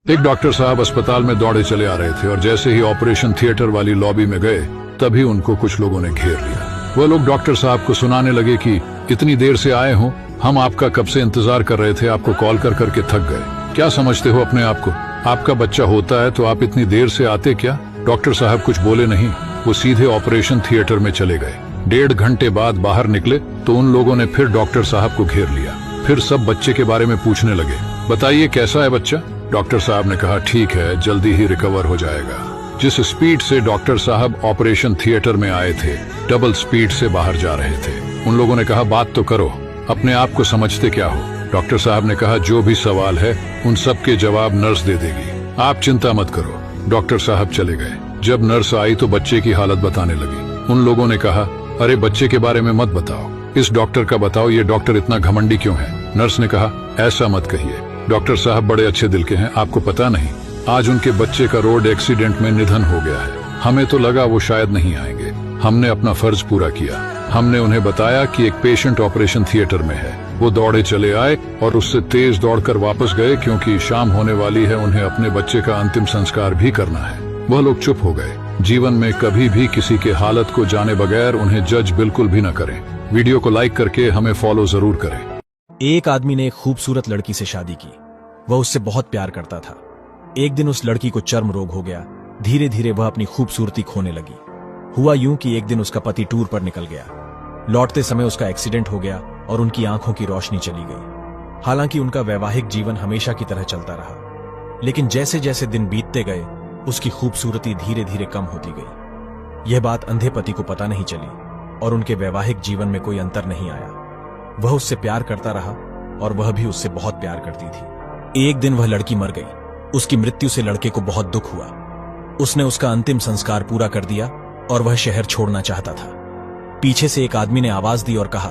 एक डॉक्टर साहब अस्पताल में दौड़े चले आ रहे थे और जैसे ही ऑपरेशन थिएटर वाली लॉबी में गए तभी उनको कुछ लोगों ने घेर लिया। वह लोग डॉक्टर साहब को सुनाने लगे कि इतनी देर से आए हो, हम आपका कब से इंतजार कर रहे थे, आपको कॉल कर करके थक गए। क्या समझते हो अपने आप को? आपका बच्चा होता है तो आप इतनी देर से आते क्या? डॉक्टर साहब कुछ बोले नहीं, वो सीधे ऑपरेशन थिएटर में चले गए। 1.5 घंटे बाद बाहर निकले तो उन लोगों ने फिर डॉक्टर साहब को घेर लिया। फिर सब बच्चे के बारे में पूछने लगे, बताइए कैसा है बच्चा? डॉक्टर साहब ने कहा, ठीक है, जल्दी ही रिकवर हो जाएगा। जिस स्पीड से डॉक्टर साहब ऑपरेशन थिएटर में आए थे, डबल स्पीड से बाहर जा रहे थे। उन लोगों ने कहा, बात तो करो, अपने आप को समझते क्या हो? डॉक्टर साहब ने कहा, जो भी सवाल है उन सब के जवाब नर्स दे देगी, आप चिंता मत करो। डॉक्टर साहब चले गए। जब नर्स आई तो बच्चे की हालत बताने लगी। उन लोगों ने कहा, अरे बच्चे के बारे में मत बताओ, इस डॉक्टर का बताओ, ये डॉक्टर इतना घमंडी क्यों है? नर्स ने कहा, ऐसा मत कहिए, डॉक्टर साहब बड़े अच्छे दिल के हैं, आपको पता नहीं, आज उनके बच्चे का रोड एक्सीडेंट में निधन हो गया है। हमें तो लगा वो शायद नहीं आएंगे। हमने अपना फर्ज पूरा किया। हमने उन्हें बताया कि एक पेशेंट ऑपरेशन थिएटर में है। वो दौड़े चले आए और उससे तेज दौड़कर वापस गए, क्योंकि शाम होने वाली है, उन्हें अपने बच्चे का अंतिम संस्कार भी करना है। वह लोग चुप हो गए। जीवन में कभी भी किसी के हालत को जाने बगैर उन्हें जज बिल्कुल भी न करें। वीडियो को लाइक करके हमें फॉलो जरूर करें। एक आदमी ने एक खूबसूरत लड़की से शादी की। वह उससे बहुत प्यार करता था। एक दिन उस लड़की को चर्म रोग हो गया। धीरे धीरे वह अपनी खूबसूरती खोने लगी। हुआ यूं कि एक दिन उसका पति टूर पर निकल गया। लौटते समय उसका एक्सीडेंट हो गया और उनकी आंखों की रोशनी चली गई। हालांकि उनका वैवाहिक जीवन हमेशा की तरह चलता रहा, लेकिन जैसे जैसे दिन बीतते गए उसकी खूबसूरती धीरे धीरे कम होती गई। यह बात अंधे पति को पता नहीं चली और उनके वैवाहिक जीवन में कोई अंतर नहीं आया। वह उससे प्यार करता रहा और वह भी उससे बहुत प्यार करती थी। एक दिन वह लड़की मर गई। उसकी मृत्यु से लड़के को बहुत दुख हुआ। उसने उसका अंतिम संस्कार पूरा कर दिया और वह शहर छोड़ना चाहता था। पीछे से एक आदमी ने आवाज दी और कहा,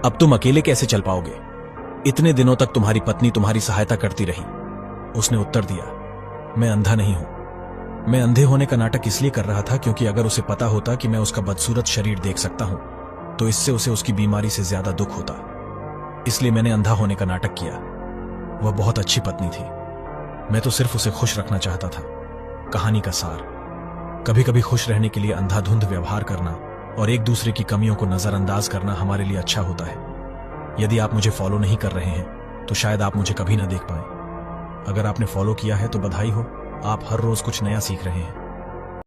अब तुम अकेले कैसे चल पाओगे? इतने दिनों तक तुम्हारी पत्नी तुम्हारी सहायता करती रही। उसने उत्तर दिया, मैं अंधा नहीं हूं। मैं अंधे होने का नाटक इसलिए कर रहा था क्योंकि अगर उसे पता होता कि मैं उसका बदसूरत शरीर देख सकता हूं तो इससे उसे उसकी बीमारी से ज्यादा दुख होता। इसलिए मैंने अंधा होने का नाटक किया। वह बहुत अच्छी पत्नी थी। मैं तो सिर्फ उसे खुश रखना चाहता था। कहानी का सार, कभी कभी खुश रहने के लिए अंधाधुंध व्यवहार करना और एक दूसरे की कमियों को नजरअंदाज करना हमारे लिए अच्छा होता है। यदि आप मुझे फॉलो नहीं कर रहे हैं तो शायद आप मुझे कभी ना देख पाए। अगर आपने फॉलो किया है तो बधाई हो, आप हर रोज कुछ नया सीख रहे हैं।